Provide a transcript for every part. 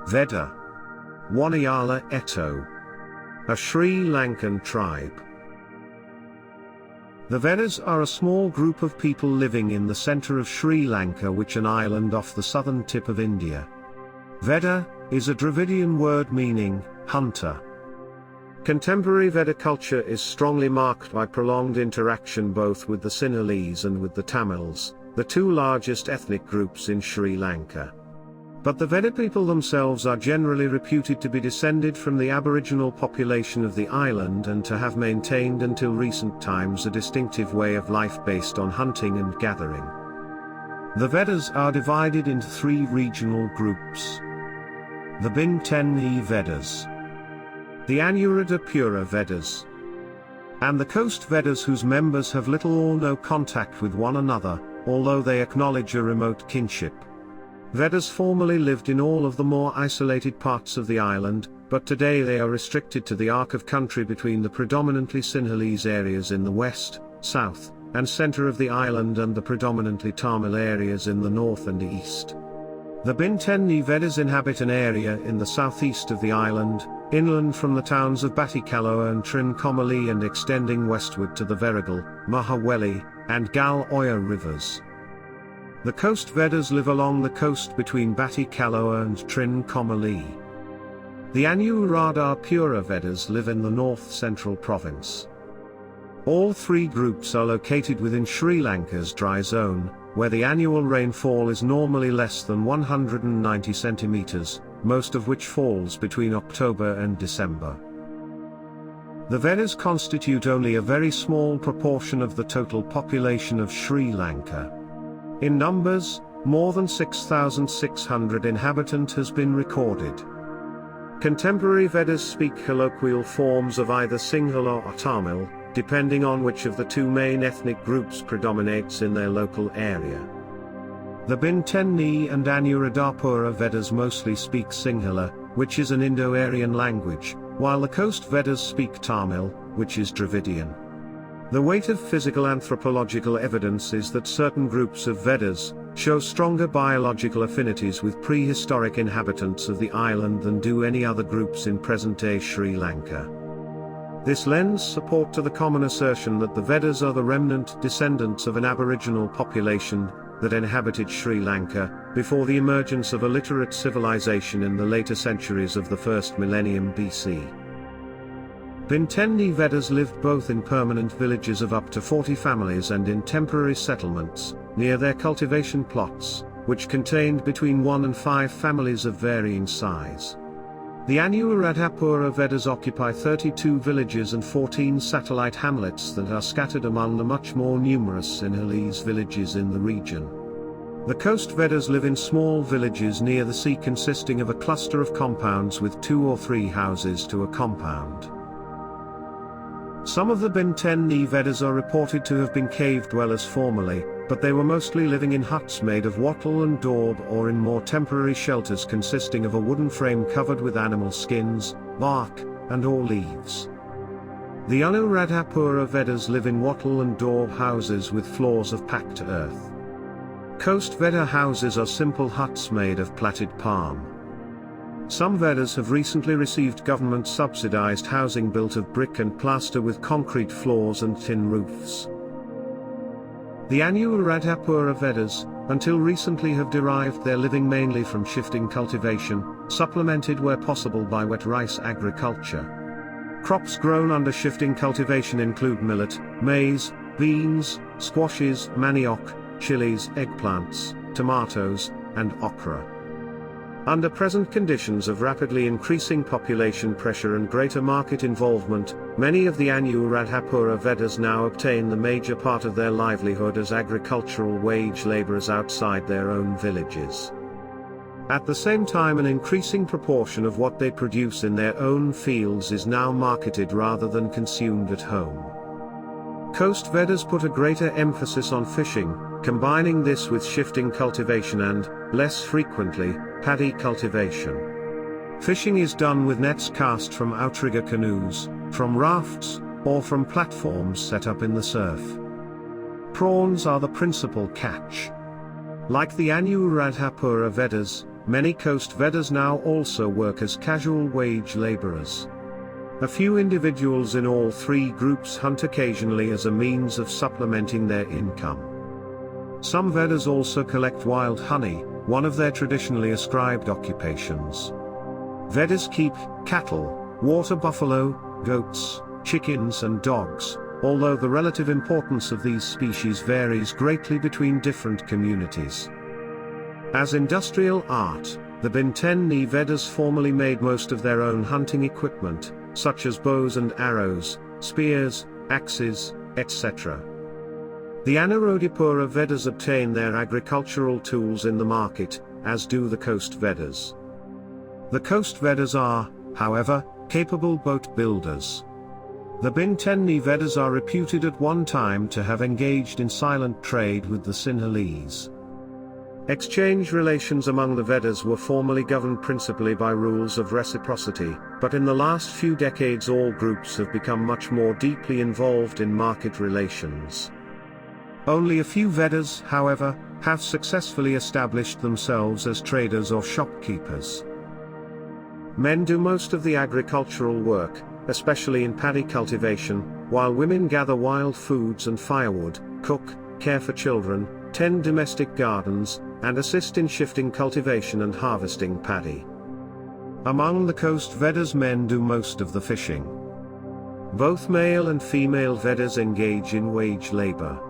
Vedda. Wanniyalaeto. A Sri Lankan tribe. The Veddas are a small group of people living in the center of Sri Lanka, which is an island off the southern tip of India. Vedda is a Dravidian word meaning hunter. Contemporary Vedda culture is strongly marked by prolonged interaction both with the Sinhalese and with the Tamils, the two largest ethnic groups in Sri Lanka. But the Vedda people themselves are generally reputed to be descended from the Aboriginal population of the island and to have maintained until recent times a distinctive way of life based on hunting and gathering. The Veddas are divided into three regional groups. The Bintenne Veddas, the Anuradhapura Veddas, and the Coast Veddas, whose members have little or no contact with one another, although they acknowledge a remote kinship. Veddas formerly lived in all of the more isolated parts of the island, but today they are restricted to the arc of country between the predominantly Sinhalese areas in the west, south, and center of the island and the predominantly Tamil areas in the north and east. The Bintenne Veddas inhabit an area in the southeast of the island, inland from the towns of Batticaloa and Trincomalee and extending westward to the Verigal, Mahaweli, and Gal Oya rivers. The Coast Veddas live along the coast between Batticaloa and Trincomalee. The Anuradhapura Veddas live in the north-central province. All three groups are located within Sri Lanka's dry zone, where the annual rainfall is normally less than 190 centimeters, most of which falls between October and December. The Veddas constitute only a very small proportion of the total population of Sri Lanka. In numbers, more than 6,600 inhabitants has been recorded. Contemporary Veddas speak colloquial forms of either Sinhala or Tamil, depending on which of the two main ethnic groups predominates in their local area. The Bintenne and Anuradhapura Veddas mostly speak Sinhala, which is an Indo-Aryan language, while the Coast Veddas speak Tamil, which is Dravidian. The weight of physical anthropological evidence is that certain groups of Veddas show stronger biological affinities with prehistoric inhabitants of the island than do any other groups in present-day Sri Lanka. This lends support to the common assertion that the Veddas are the remnant descendants of an Aboriginal population that inhabited Sri Lanka before the emergence of a literate civilization in the later centuries of the first millennium BC. Bintenne Veddas lived both in permanent villages of up to 40 families and in temporary settlements, near their cultivation plots, which contained between 1 and 5 families of varying size. The Anuradhapura Veddas occupy 32 villages and 14 satellite hamlets that are scattered among the much more numerous Sinhalese villages in the region. The Coast Veddas live in small villages near the sea consisting of a cluster of compounds with 2 or 3 houses to a compound. Some of the Bintenne Veddas are reported to have been cave dwellers formerly, but they were mostly living in huts made of wattle and daub or in more temporary shelters consisting of a wooden frame covered with animal skins, bark, and/or leaves. The Anuradhapura Veddas live in wattle and daub houses with floors of packed earth. Coast Vedda houses are simple huts made of plaited palm. Some Veddas have recently received government-subsidized housing built of brick and plaster with concrete floors and tin roofs. The Anuradhapura Veddas, until recently, have derived their living mainly from shifting cultivation, supplemented where possible by wet rice agriculture. Crops grown under shifting cultivation include millet, maize, beans, squashes, manioc, chilies, eggplants, tomatoes, and okra. Under present conditions of rapidly increasing population pressure and greater market involvement, many of the Anuradhapura Veddas now obtain the major part of their livelihood as agricultural wage laborers outside their own villages. At the same time, an increasing proportion of what they produce in their own fields is now marketed rather than consumed at home. Coast Veddas put a greater emphasis on fishing, combining this with shifting cultivation and, less frequently, paddy cultivation. Fishing is done with nets cast from outrigger canoes, from rafts, or from platforms set up in the surf. Prawns are the principal catch. Like the Anuradhapura Veddas, many Coast Veddas now also work as casual wage laborers. A few individuals in all three groups hunt occasionally as a means of supplementing their income. Some Veddas also collect wild honey, one of their traditionally ascribed occupations. Veddas keep cattle, water buffalo, goats, chickens and dogs, although the relative importance of these species varies greatly between different communities. As industrial art, the Bintenne Veddas formerly made most of their own hunting equipment, such as bows and arrows, spears, axes, etc. The Anuradhapura Veddas obtain their agricultural tools in the market, as do the Coast Veddas. The Coast Veddas are, however, capable boat builders. The Bintenne Veddas are reputed at one time to have engaged in silent trade with the Sinhalese. Exchange relations among the Veddas were formerly governed principally by rules of reciprocity, but in the last few decades all groups have become much more deeply involved in market relations. Only a few Veddas, however, have successfully established themselves as traders or shopkeepers. Men do most of the agricultural work, especially in paddy cultivation, while women gather wild foods and firewood, cook, care for children, tend domestic gardens, and assist in shifting cultivation and harvesting paddy. Among the Coast Veddas, men do most of the fishing. Both male and female Veddas engage in wage labor.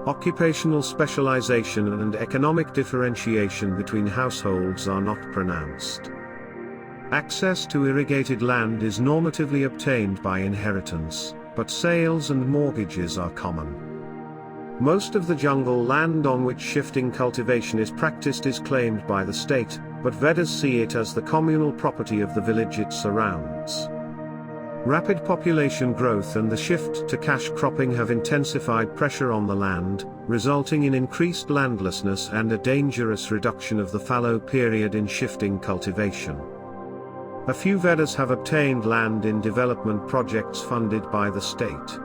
Occupational specialization and economic differentiation between households are not pronounced. Access to irrigated land is normatively obtained by inheritance, but sales and mortgages are common. Most of the jungle land on which shifting cultivation is practiced is claimed by the state, but Veddas see it as the communal property of the village it surrounds. Rapid population growth and the shift to cash cropping have intensified pressure on the land, resulting in increased landlessness and a dangerous reduction of the fallow period in shifting cultivation. A few Veddas have obtained land in development projects funded by the state.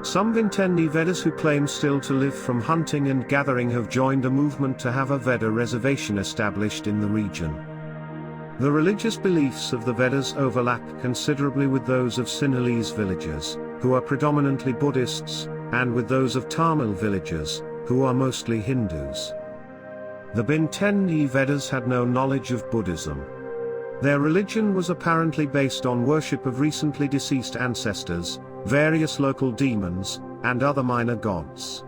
Some Bintenne Veddas who claim still to live from hunting and gathering have joined a movement to have a Vedda reservation established in the region. The religious beliefs of the Veddas overlap considerably with those of Sinhalese villagers, who are predominantly Buddhists, and with those of Tamil villagers, who are mostly Hindus. The Bintenne Veddas had no knowledge of Buddhism. Their religion was apparently based on worship of recently deceased ancestors, various local demons, and other minor gods.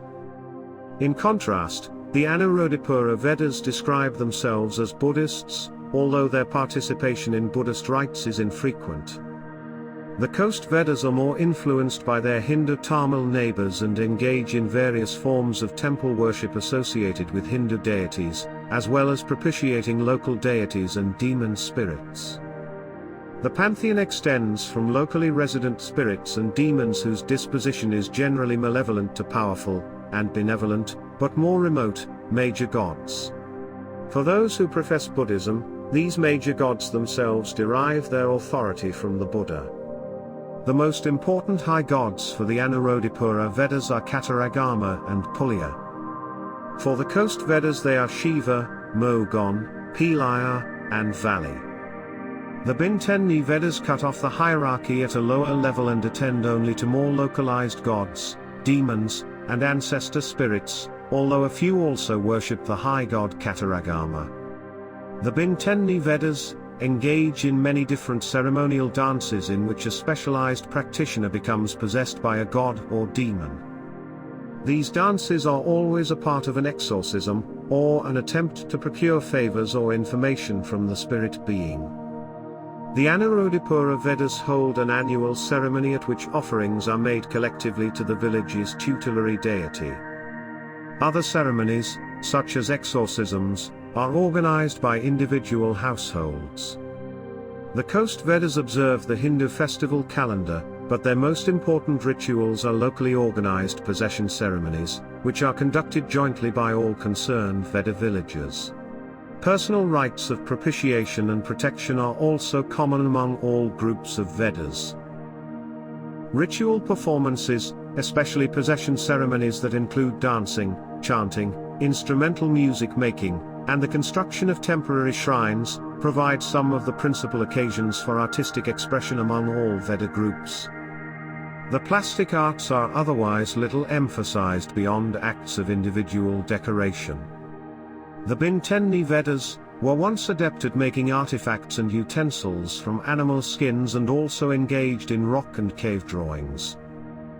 In contrast, the Anuradhapura Veddas describe themselves as Buddhists, although their participation in Buddhist rites is infrequent. The Coast Veddas are more influenced by their Hindu Tamil neighbors and engage in various forms of temple worship associated with Hindu deities, as well as propitiating local deities and demon spirits. The pantheon extends from locally resident spirits and demons whose disposition is generally malevolent to powerful, and benevolent, but more remote, major gods. For those who profess Buddhism, these major gods themselves derive their authority from the Buddha. The most important high gods for the Anuradhapura Veddas are Kataragama and Pulya. For the Coast Veddas they are Shiva, Mogon, Pilaya, and Valley. The Bintenne Veddas cut off the hierarchy at a lower level and attend only to more localized gods, demons, and ancestor spirits, although a few also worship the high god Kataragama. The Bintenne Veddas engage in many different ceremonial dances in which a specialized practitioner becomes possessed by a god or demon. These dances are always a part of an exorcism, or an attempt to procure favors or information from the spirit being. The Anuradhapura Veddas hold an annual ceremony at which offerings are made collectively to the village's tutelary deity. Other ceremonies, such as exorcisms, are organized by individual households. The Coast Veddas observe the Hindu festival calendar, but their most important rituals are locally organized possession ceremonies, which are conducted jointly by all concerned Vedda villagers. Personal rites of propitiation and protection are also common among all groups of Veddas. Ritual performances, especially possession ceremonies that include dancing, chanting, instrumental music making, and the construction of temporary shrines, provide some of the principal occasions for artistic expression among all Vedda groups. The plastic arts are otherwise little emphasized beyond acts of individual decoration. The Bintenne Veddas were once adept at making artifacts and utensils from animal skins and also engaged in rock and cave drawings.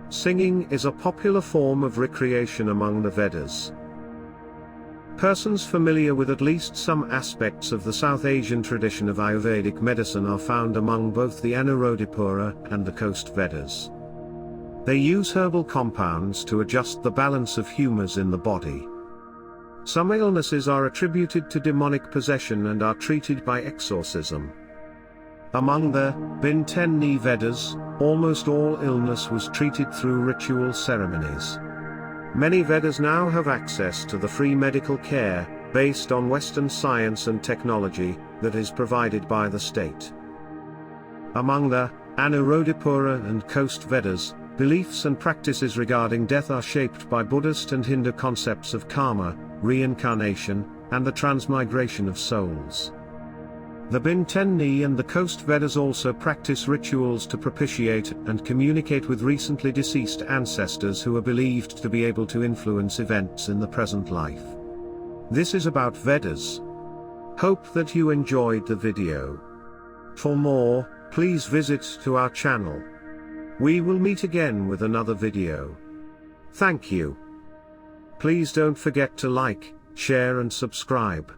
Singing is a popular form of recreation among the Veddas. Persons familiar with at least some aspects of the South Asian tradition of Ayurvedic medicine are found among both the Anuradhapura and the Coast Veddas. They use herbal compounds to adjust the balance of humors in the body. Some illnesses are attributed to demonic possession and are treated by exorcism. Among the Bintenne Veddas, almost all illness was treated through ritual ceremonies. Many Veddas now have access to the free medical care, based on Western science and technology, that is provided by the state. Among the Anuradhapura and Coast Veddas, beliefs and practices regarding death are shaped by Buddhist and Hindu concepts of karma, reincarnation, and the transmigration of souls. The Bintenne and the Coast Veddas also practice rituals to propitiate and communicate with recently deceased ancestors who are believed to be able to influence events in the present life. This is about Veddas. Hope that you enjoyed the video. For more, please visit to our channel. We will meet again with another video. Thank you. Please don't forget to like, share and subscribe.